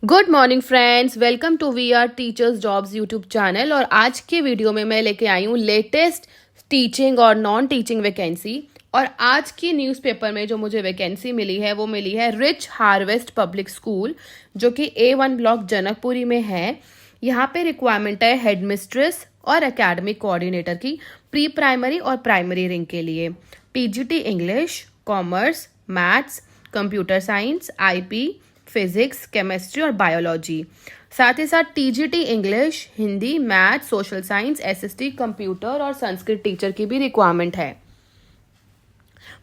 Good morning friends, welcome to we are teachers jobs YouTube channel. और आज के video में मैं लेके आई हूँ लेटेस्ट टीचिंग और नॉन टीचिंग वैकेंसी। और आज की न्यूज़पेपर में जो मुझे वैकेंसी मिली है वो मिली है रिच हार्वेस्ट पब्लिक स्कूल, जो कि A1 ब्लॉक जनकपुरी में है। यहाँ पे रिक्वायरमेंट है हेड मिस्ट्रेस और एकेडमिक कोऑर्डिनेटर की, प्री प्राइमरी और प्राइमरी रिंग के लिए। PGT English, commerce, maths, computer science, IP, physics, chemistry और बायोलॉजी। साथ ही साथ TGT English, Hindi, math, social science, SST, computer और संस्कृत टीचर की भी रिक्वायरमेंट है।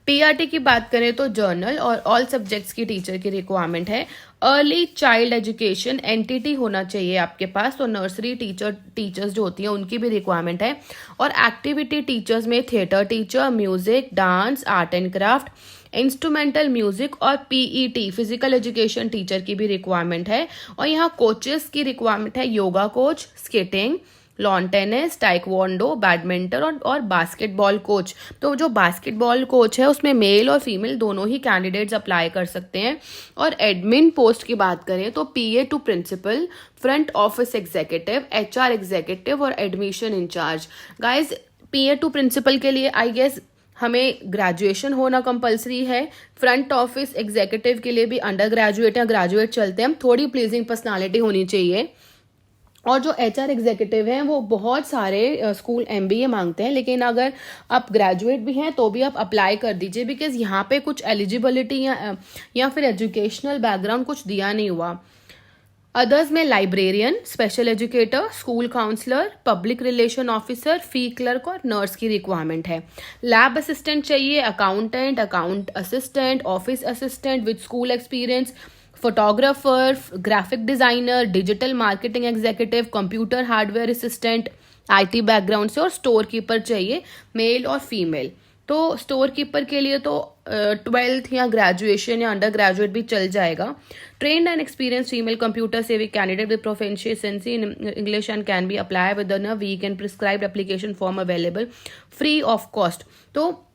पीआरटी की बात करें तो जर्नल और ऑल सब्जेक्ट्स की टीचर की रिक्वायरमेंट है। अर्ली चाइल्ड एजुकेशन एनटीटी होना चाहिए आपके पास, तो नर्सरी टीचर्स जो होती हैं उनकी भी रिक्वायरमेंट है। और एक्टिविटी टीचर्स में theatre teacher, music, dance, art and craft, instrumental music और पीईटी फिजिकल एजुकेशन टीचर की भी रिक्वायरमेंट है। और यहाँ कोचेस की रिक्वायरमेंट है, yoga coach, skating, lawn tennis, taekwondo, badminton और बास्केटबॉल कोच। तो जो बास्केटबॉल कोच है उसमें मेल और फीमेल दोनों ही कैंडिडेट्स अप्लाई कर सकते हैं। और एडमिन पोस्ट की बात करें तो PA to principal, front office executive, HR executive और admission incharge. Guys, PA to principal के लिए आई गेस हमें ग्रेजुएशन होना कंपलसरी है। फ्रंट ऑफिस एग्जीक्यूटिव के लिए भी अंडर ग्रेजुएट या ग्रेजुएट चलते हैं, थोड़ी प्लीजिंग पर्सनालिटी होनी चाहिए। और जो एचआर एग्जीक्यूटिव हैं वो बहुत सारे स्कूल एमबीए मांगते हैं, लेकिन अगर आप ग्रेजुएट भी हैं तो भी आप अप्लाई कर दीजिए, बिकॉज यहाँ पे कुछ एलिजिबिलिटी या फिर एजुकेशनल बैकग्राउंड कुछ दिया नहीं हुआ। अदर्स में librarian, special educator, school counsellor, public relation officer, fee clerk और नर्स की रिक्वायरमेंट है। लैब असिस्टेंट चाहिए, accountant, account assistant, office assistant with school experience, photographer, graphic designer, digital marketing executive, computer hardware assistant IT background से, और store keeper चाहिए, male और female. तो store keeper के लिए तो 12th या ग्रेजुएशन या अंडर ग्रेजुएट भी चल जाएगा। Trained and experience female computer सेविक candidate with proficiency in English and can be apply within a week and prescribed application form available free of cost. तो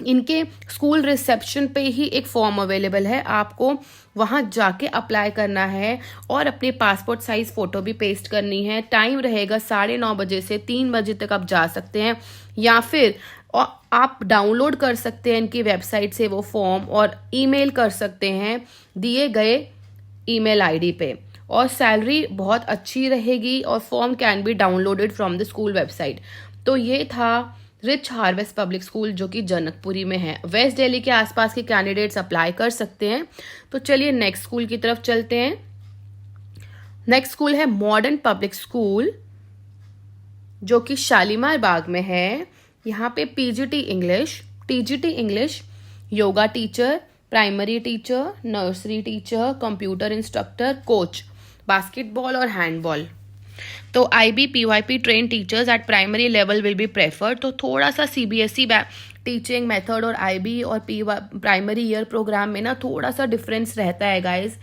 इनके स्कूल रिसेप्शन पे ही एक form available है, आपको वहां जाके अप्लाई करना है और अपने पासपोर्ट साइज फोटो भी पेस्ट करनी है। टाइम रहेगा 9:30 बजे से 3 बजे तक आप जा सकते हैं, या फिर आप डाउनलोड कर सकते हैं इनकी वेबसाइट से वो फॉर्म और ईमेल कर सकते हैं दिए गए ईमेल आईडी पे। और सैलरी बहुत अच्छी रहेगी और form can be downloaded from the school website. तो ये था रिच हार्वेस्ट पब्लिक स्कूल जो कि जनकपुरी में है। वेस्ट दिल्ली के आसपास के कैंडिडेट्स अप्लाई कर सकते हैं। तो चलिए नेक्स्ट स्कूल की तरफ चलते हैं। नेक्स्ट स्कूल है मॉडर्न पब्लिक स्कूल, जो कि शालीमार बाग में है। यहाँ पे PGT English, TGT English, yoga teacher, primary teacher, nursery teacher, computer instructor, coach, basketball और हैंडबॉल। तो IB PYP train teachers at primary level will be preferred. तो थोड़ा सा सीबीएसई टीचिंग मेथड और आईबी और प्राइमरी ईयर प्रोग्राम में ना थोड़ा सा डिफरेंस रहता है गाइज।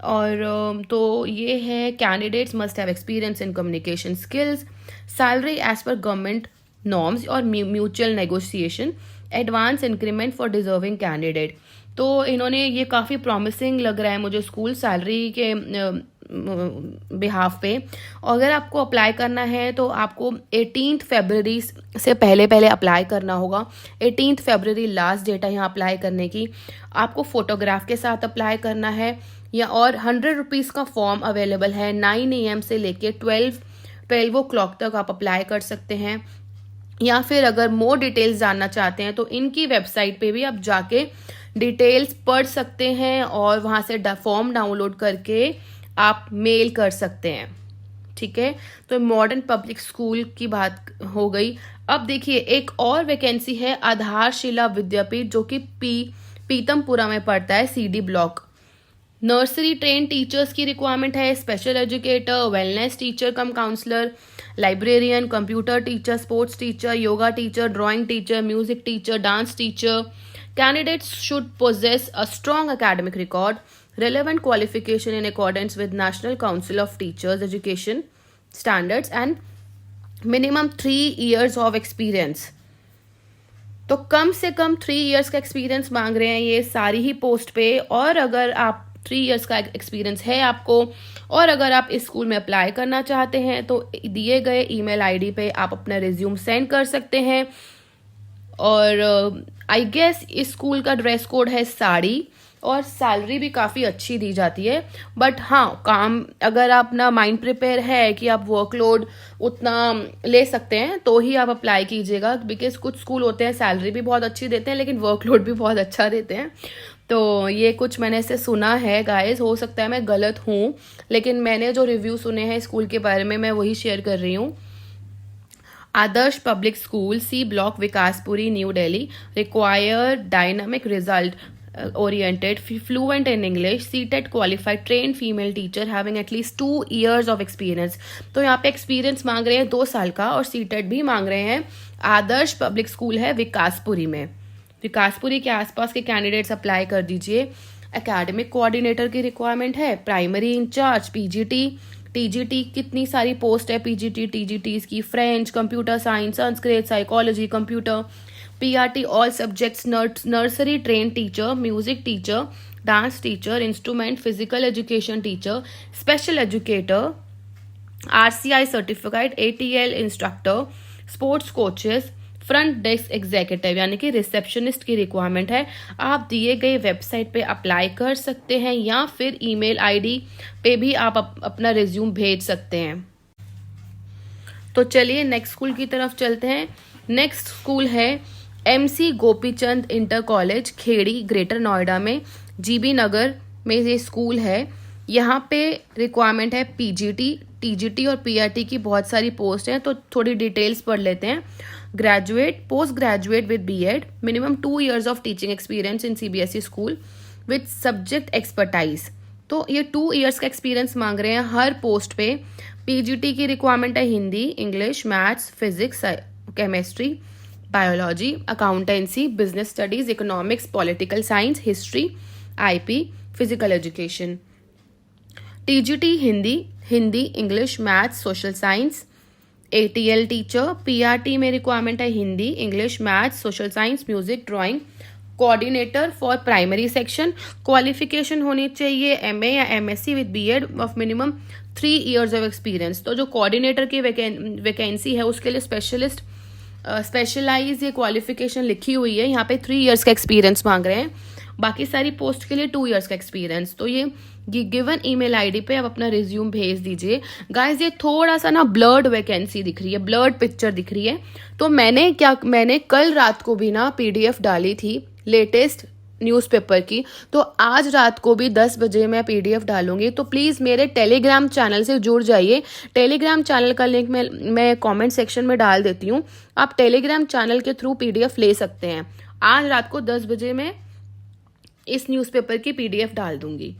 और तो ये है, candidates must have experience in communication skills, salary as पर गवर्नमेंट नॉर्म्स और mutual negotiation, advance increment for deserving candidate. तो इन्होंने ये काफ़ी प्रॉमिसिंग लग रहा है मुझे स्कूल सैलरी के बिहाफ पे। अगर आपको अप्लाई करना है तो आपको 18 फरवरी से पहले अप्लाई करना होगा। 18 फरवरी लास्ट डेट है यहाँ अप्लाई करने की। आपको फोटोग्राफ के साथ अप्लाई करना है, या और 100 रुपीज़ का फॉर्म अवेलेबल है। 9 AM से लेके 12 o'clock तक आप अप्लाई कर सकते हैं। या फिर अगर मोर डिटेल्स जानना चाहते हैं तो इनकी वेबसाइट पे भी आप जाके डिटेल्स पढ़ सकते हैं और वहाँ से फॉर्म डाउनलोड करके आप मेल कर सकते हैं। ठीक है, तो मॉडर्न पब्लिक स्कूल की बात हो गई। अब देखिए एक और वैकेंसी है आधारशिला विद्यापीठ, जो कि पीतमपुरा में पड़ता है, CD block. Nursery train teachers की रिक्वायरमेंट है, special educator, wellness teacher cum counsellor, librarian, computer teacher, sports teacher, yoga teacher, drawing teacher, music teacher, dance teacher. Candidates should possess a strong academic record, relevant qualification in accordance with National Council of Teachers Education standards and minimum 3 years of experience. तो कम से कम 3 years का experience मांग रहे हैं ये सारी ही post पे। और अगर आप 3 इयर्स का एक्सपीरियंस है आपको, और अगर आप इस स्कूल में अप्लाई करना चाहते हैं तो दिए गए ईमेल आईडी पे आप अपना रिज्यूम सेंड कर सकते हैं। और आई गेस इस स्कूल का ड्रेस कोड है साड़ी, और सैलरी भी काफ़ी अच्छी दी जाती है। बट हाँ, काम अगर आप ना माइंड प्रिपेयर है कि आप वर्कलोड उतना ले सकते हैं तो ही आप अप्लाई कीजिएगा, बिकॉज कुछ स्कूल होते हैं सैलरी भी बहुत अच्छी देते हैं लेकिन वर्कलोड भी बहुत अच्छा देते हैं। तो ये कुछ मैंने ऐसे सुना है गाइस, हो सकता है मैं गलत हूँ, लेकिन मैंने जो रिव्यू सुने हैं स्कूल के बारे में मैं वही शेयर कर रही हूँ। Adarsh public school, C block, Vikaspuri, new Delhi, require dynamic result oriented, fluent in English, CTET qualified, trained female teacher having at least 2 years of experience। तो यहाँ पे एक्सपीरियंस मांग रहे हैं 2 साल का, और CTET भी मांग रहे हैं। आदर्श पब्लिक स्कूल है विकासपुरी में। विकासपुरी के आसपास के कैंडिडेट्स अप्लाई कर दीजिए। एकेडमिक कोऑर्डिनेटर की रिक्वायरमेंट है, प्राइमरी इंचार्ज, पीजीटी, टीजीटी, कितनी सारी पोस्ट है पीजीटी टीजीटी की, French, computer science, Sanskrit, psychology, computer, PRT all subjects, nursery trained teacher, music teacher, dance teacher, instrument, physical education teacher, special educator, RCI certified, ATL instructor, sports coaches, front desk executive यानी कि receptionist की requirement है। आप दिए गए website पे apply कर सकते हैं या फिर ईमेल आईडी पे भी आप अपना रिज्यूम भेज सकते हैं। तो चलिए नेक्स्ट स्कूल की तरफ चलते हैं। नेक्स्ट स्कूल है MC Gopichand inter college, Khedi, greater Noida में, GB नगर में ये स्कूल है। यहाँ पे रिक्वायरमेंट है PGT, TGT और PRT की बहुत सारी पोस्ट हैं, तो थोड़ी डिटेल्स पढ़ लेते हैं। Graduate, post graduate with BEd, minimum 2 years of teaching experience in CBSE school with subject expertise. तो ये 2 years का एक्सपीरियंस मांग रहे हैं हर पोस्ट पे। PGT की रिक्वायरमेंट है Hindi, English, maths, physics, chemistry, biology, accountancy, business studies, economics, political science, history, IP, physical education. TGT Hindi, English, maths, social science, ATL teacher. PRT में रिक्वायरमेंट है Hindi, English, maths, social science, music, drawing, coordinator for primary section. Qualification होनी चाहिए MA या MSc with BEd of minimum 3 years of experience. तो जो coordinator की vacancy है उसके लिए स्पेशलाइज ये क्वालिफिकेशन लिखी हुई है, यहाँ पे 3 years का एक्सपीरियंस मांग रहे हैं। बाकी सारी पोस्ट के लिए 2 years का एक्सपीरियंस। तो ये गिवन ईमेल आईडी पे आप अपना रिज्यूम भेज दीजिए। गाइस ये थोड़ा सा ना ब्लर्ड वैकेंसी दिख रही है, ब्लर्ड पिक्चर दिख रही है। तो मैंने कल रात को भी ना PDF डाली थी लेटेस्ट न्यूज़पेपर की, तो आज रात को भी 10 बजे मैं PDF डालूंगी। तो प्लीज़ मेरे टेलीग्राम चैनल से जुड़ जाइए। टेलीग्राम चैनल का लिंक मैं कमेंट सेक्शन में डाल देती हूँ, आप टेलीग्राम चैनल के थ्रू PDF ले सकते हैं। आज रात को 10 बजे मैं इस न्यूज़पेपर की PDF डाल दूंगी।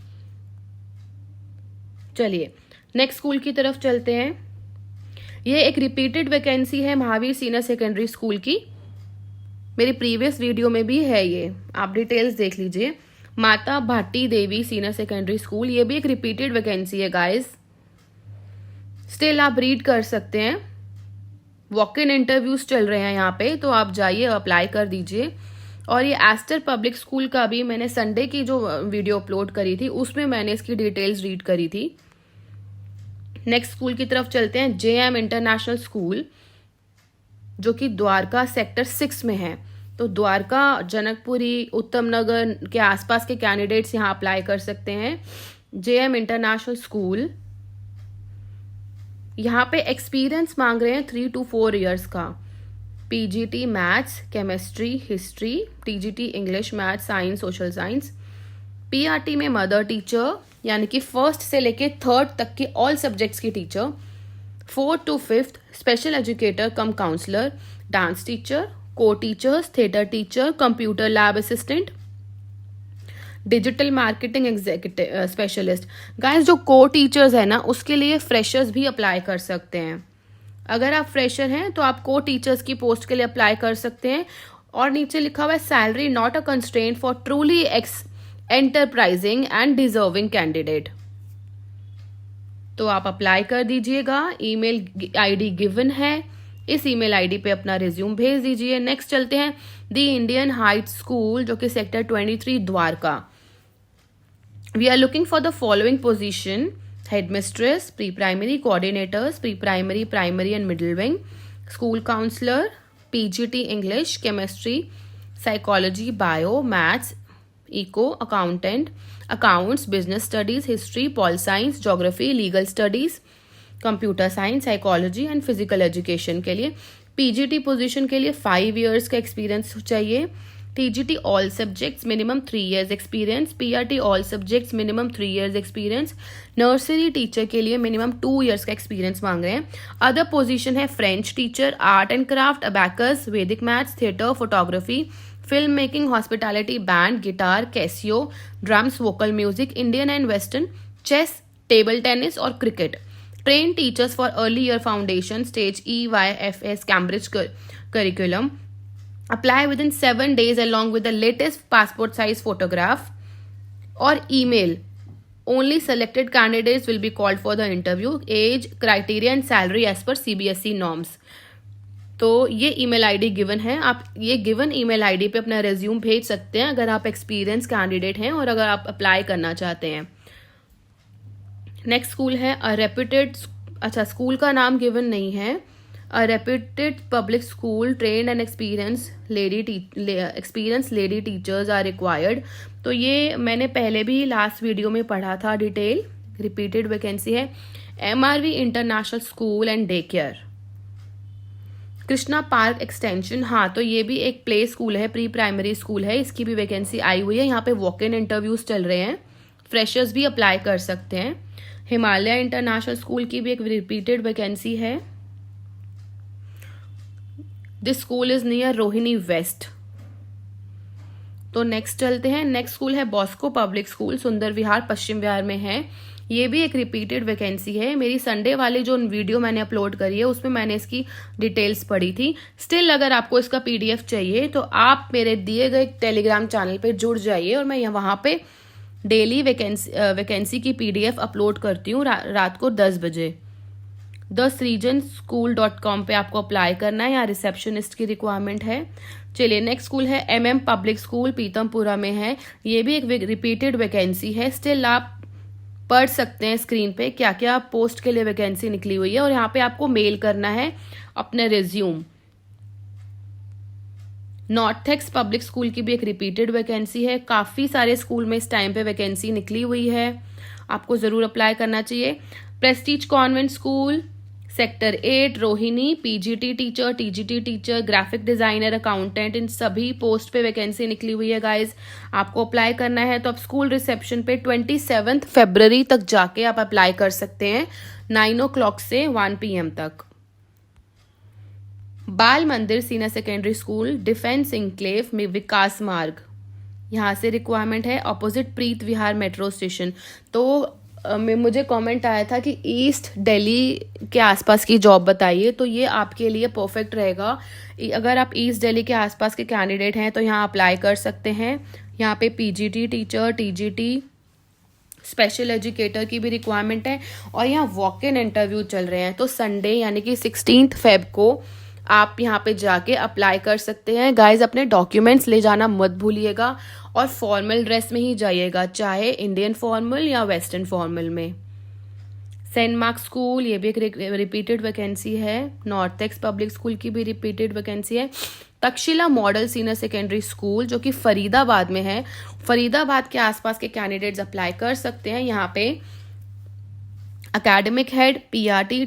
चलिए नेक्स्ट स्कूल की तरफ चलते हैं। ये एक रिपीटेड वैकेंसी है महावीर सीनियर सेकेंडरी स्कूल की, मेरी प्रीवियस वीडियो में भी है, ये आप डिटेल्स देख लीजिए। माता भाटी देवी सीनियर सेकेंडरी स्कूल, ये भी एक रिपीटेड वैकेंसी है गाइस। स्टिल आप रीड कर सकते हैं, वॉक इन इंटरव्यूज चल रहे हैं यहाँ पे, तो आप जाइए अप्लाई कर दीजिए। और ये एस्टर पब्लिक स्कूल का भी मैंने संडे की जो वीडियो अपलोड करी थी उसमें मैंने इसकी डिटेल्स रीड करी थी। नेक्स्ट स्कूल की तरफ चलते हैं। JM इंटरनेशनल स्कूल जो कि द्वारका सेक्टर 6 में है। तो द्वारका, जनकपुरी, उत्तम नगर के आसपास के कैंडिडेट्स यहाँ अप्लाई कर सकते हैं। JM इंटरनेशनल स्कूल, यहाँ पे एक्सपीरियंस मांग रहे हैं 3 to 4 years का। PGT maths, chemistry, history, TGT English, maths, science, social science. PRT में मदर टीचर यानी कि 1st से लेके 3rd तक के ऑल सब्जेक्ट्स की teacher. 4th to 5th special educator cum counsellor, dance teacher, co teachers, theatre teacher, computer lab assistant, digital marketing executive specialist. Guys जो co teachers है ना उसके लिए फ्रेशर्स भी अप्लाई कर सकते हैं। अगर आप फ्रेशर हैं तो आप को टीचर्स की पोस्ट के लिए अप्लाई कर सकते हैं। और नीचे लिखा हुआ है salary not a constraint for truly enterprising and deserving candidate. तो आप अप्लाई कर दीजिएगा, ईमेल आईडी गिवन है, इस ईमेल आईडी पे अपना रिज्यूम भेज दीजिए। नेक्स्ट चलते हैं दी इंडियन हाइट स्कूल जो कि sector 23 Dwarka. We are looking for the following position: headmistress, pre-primary coordinators, pre-primary, primary and middle wing, school counselor, PGT English, chemistry, psychology, bio, maths, eco, accountant, accounts, business studies, history, pol science, geography, legal studies, computer science, psychology and physical education के लिए। PGT position के लिए 5 years का experience चाहिए। TGT all subjects minimum 3 years experience. PRT all subjects minimum 3 years experience. Nursery teacher के लिए minimum 2 years का experience मांग रहे हैं। अदर पोजीशन है French teacher, art and craft, abacus, Vedic maths, theatre, photography, film making, hospitality, band, guitar, Casio, drums, vocal music, Indian and western, chess, table tennis और cricket. Train teachers for early year foundation stage EYFS Cambridge curriculum. Apply within 7 days along with the latest passport size photograph or email. Only selected candidates will be called for the interview. Age, criteria and salary as per CBSE norms. तो ये email ID given है, आप ये given email ID पे अपना resume भेज सकते हैं अगर आप एक्सपीरियंस कैंडिडेट हैं और अगर आप अप्लाई करना चाहते हैं। नेक्स्ट स्कूल है अ रेप्यूटेड, अच्छा स्कूल का नाम गिवन नहीं है। A reputed public school, trained and experience lady teachers are required. तो ये मैंने पहले भी लास्ट वीडियो में पढ़ा था डिटेल, रिपीटेड वैकेंसी है। MRV international school and day care, Krishna park extension, हाँ तो ये भी एक प्ले स्कूल है, प्री प्राइमरी स्कूल है, इसकी भी वैकेंसी आई हुई है। यहाँ पे वॉक इन इंटरव्यूज चल रहे हैं, फ्रेशर्स भी अप्लाई कर सकते हैं। हिमालय इंटरनेशनल स्कूल की भी एक रिपीटेड वैकेंसी है। This school is near Rohini west. तो नेक्स्ट चलते हैं। नेक्स्ट स्कूल है Bosco public school, Sundar Vihar, Paschim Vihar में है। ये भी एक रिपीटेड वैकेंसी है। मेरी संडे वाली जो वीडियो मैंने अपलोड करी है उसमें मैंने इसकी डिटेल्स पढ़ी थी। स्टिल अगर आपको इसका PDF चाहिए तो आप मेरे दिए गए टेलीग्राम चैनल पे जुड़ जाइए और मैं वहां पे डेली वैकेंसी की PDF अपलोड करती हूँ रात को 10 बजे। thesregionschool.com पे आपको अप्लाई करना है, यहाँ रिसेप्शनिस्ट की रिक्वायरमेंट है। चलिए नेक्स्ट स्कूल है MM पब्लिक स्कूल, पीतमपुरा में है। ये भी एक रिपीटेड वैकेंसी है। स्टिल आप पढ़ सकते हैं स्क्रीन पे क्या क्या पोस्ट के लिए वैकेंसी निकली हुई है और यहाँ पे आपको मेल करना है अपना रिज्यूम। नॉर्थेक्स पब्लिक स्कूल की भी एक रिपीटेड वैकेंसी है। काफ़ी सारे स्कूल में इस टाइम पे वैकेंसी निकली हुई है, आपको ज़रूर अप्लाई करना चाहिए। Prestige convent school, sector 8, Rohini, PGT teacher, TGT teacher, graphic designer, accountant, इन सभी पोस्ट पे वैकेंसी निकली हुई है गाइज। आपको अप्लाई करना है तो आप स्कूल रिसेप्शन पे 27 फरवरी तक जाके आप अप्लाई कर सकते हैं, 9 o'clock से 1 PM तक। बाल मंदिर senior secondary school, defence enclave में, विकास मार्ग, यहाँ से रिक्वायरमेंट है, ऑपोजिट प्रीत विहार मेट्रो स्टेशन। तो मुझे कमेंट आया था कि ईस्ट दिल्ली के आसपास की जॉब बताइए, तो ये आपके लिए परफेक्ट रहेगा। अगर आप ईस्ट दिल्ली के आसपास के कैंडिडेट हैं तो यहाँ अप्लाई कर सकते हैं। यहाँ पे PGT teacher, TGT, special educator की भी रिक्वायरमेंट है और यहाँ वॉक इन इंटरव्यू चल रहे हैं। तो संडे यानी कि 16 Feb को आप यहाँ पे जाके अप्लाई कर सकते हैं। गाइज अपने डॉक्यूमेंट्स ले जाना मत भूलिएगा और फॉर्मल ड्रेस में ही जाइएगा, चाहे इंडियन फॉर्मल या वेस्टर्न फॉर्मल में। सेंट मार्क स्कूल, ये भी एक रिपीटेड वैकेंसी है। नॉर्थेक्स पब्लिक स्कूल की भी रिपीटेड वैकेंसी है। Takshashila model senior secondary school जो कि फरीदाबाद में है, फरीदाबाद के आसपास के कैंडिडेट्स अप्लाई कर सकते हैं। यहाँ पे academic head, PRT,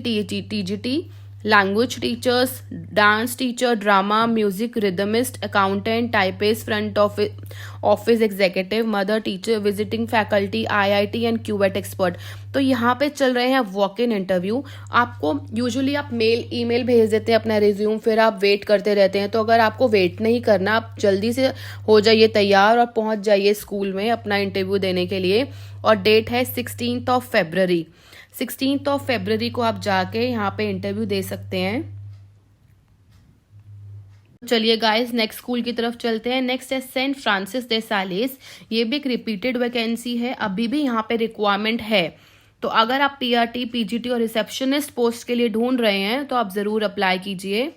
TGT, language teachers, dance teacher, drama, music, rhythmist, accountant, typist, front office executive, mother teacher, visiting faculty, IIT and QET expert. तो यहाँ पे चल रहे हैं वॉक इन इंटरव्यू। आपको यूजुअली आप ईमेल भेज देते हैं अपना रिज्यूम, फिर आप वेट करते रहते हैं। तो अगर आपको वेट नहीं करना, आप जल्दी से हो जाइए तैयार और पहुंच जाइए स्कूल में अपना इंटरव्यू देने के लिए। और डेट है 16 फरवरी। 16 फरवरी को आप जाके यहाँ पे इंटरव्यू दे सकते हैं। चलिए गाइस नेक्स्ट स्कूल की तरफ चलते हैं। नेक्स्ट है सेंट फ्रांसिस दे सालेस, ये भी एक रिपीटेड वैकेंसी है, अभी भी यहाँ पे रिक्वायरमेंट है। तो अगर आप PRT, PGT और रिसेप्शनिस्ट पोस्ट के लिए ढूंढ रहे हैं तो आप जरूर अप्लाई कीजिए।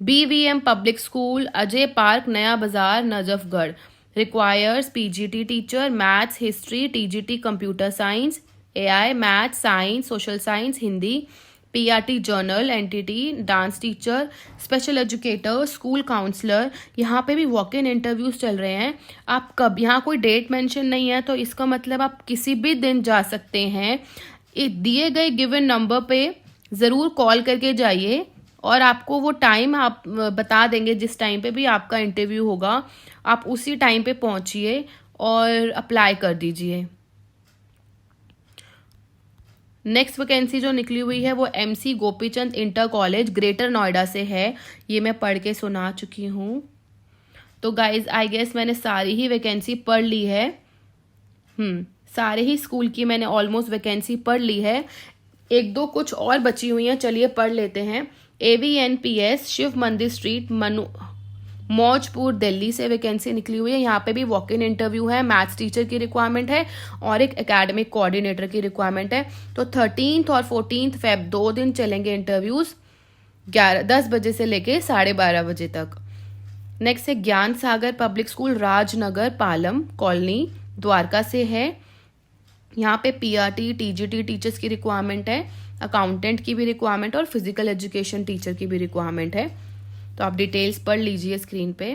BVM public school, Ajay park, Naya Bazaar, Najafgarh, requires PGT teacher, maths, history, TGT computer science, AI, maths, science, social science, Hindi, PRT general entity, dance teacher, special educator, school counsellor. यहाँ पे भी वॉक इन इंटरव्यूज चल रहे हैं। आप कब, यहाँ कोई डेट मेंशन नहीं है तो इसका मतलब आप किसी भी दिन जा सकते हैं। दिए गए गिवन नंबर पे ज़रूर कॉल करके जाइए और आपको वो टाइम आप बता देंगे, जिस टाइम पे भी आपका इंटरव्यू होगा आप उसी टाइम पे पहुंचिए और अप्लाई कर दीजिए। नेक्स्ट वैकेंसी जो निकली हुई है वो MC Gopichand inter college greater Noida से है। ये मैं पढ़ के सुना चुकी हूँ। तो गाइज आई गेस मैंने सारी ही वैकेंसी पढ़ ली है। सारे ही स्कूल की मैंने ऑलमोस्ट वैकेंसी पढ़ ली है। एक दो कुछ और बची हुई हैं, चलिए पढ़ लेते हैं। AVNPS शिव मंदिर स्ट्रीट मौजपुर दिल्ली से वैकेंसी निकली हुई है। यहाँ पे भी वॉक इन इंटरव्यू है, मैथ्स टीचर की रिक्वायरमेंट है और एक एकेडमिक कोऑर्डिनेटर की रिक्वायरमेंट है। तो 13 और 14 फेब 2 दिन चलेंगे इंटरव्यूज, 10 बजे से लेके 12:30 बजे तक। नेक्स्ट है Gyan Sagar public school Rajnagar Palam colony Dwarka से है। यहाँ पे पीआरटी टीजीटी टीचर्स की रिक्वायरमेंट है, अकाउंटेंट की भी रिक्वायरमेंट और फिजिकल एजुकेशन टीचर की भी रिक्वायरमेंट है। तो आप डिटेल्स पढ़ लीजिए स्क्रीन पे।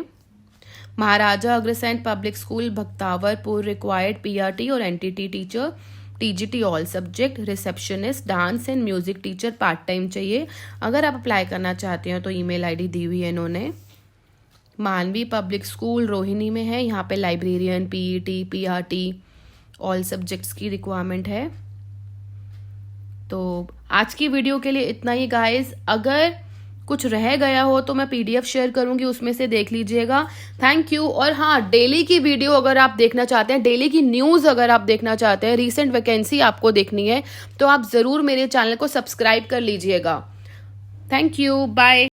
Maharaja Agrasen public school Bhaktawarpur required PRT और NTT teacher, TGT all subject, receptionist, dance and music teacher part time चाहिए। अगर आप अप्लाई करना चाहते हो तो ईमेल आईडी दी हुई है इन्होंने। मानवी पब्लिक स्कूल रोहिणी में है। यहाँ पे librarian, PET, PRT all subjects की रिक्वायरमेंट है। तो आज की वीडियो के लिए इतना ही गाइस। अगर कुछ रह गया हो तो मैं पीडीएफ शेयर करूंगी, उसमें से देख लीजिएगा। Thank you. और हाँ, डेली की वीडियो अगर आप देखना चाहते हैं, डेली की न्यूज़ अगर आप देखना चाहते हैं, रीसेंट वैकेंसी आपको देखनी है तो आप ज़रूर मेरे चैनल को सब्सक्राइब कर लीजिएगा। Thank you, bye.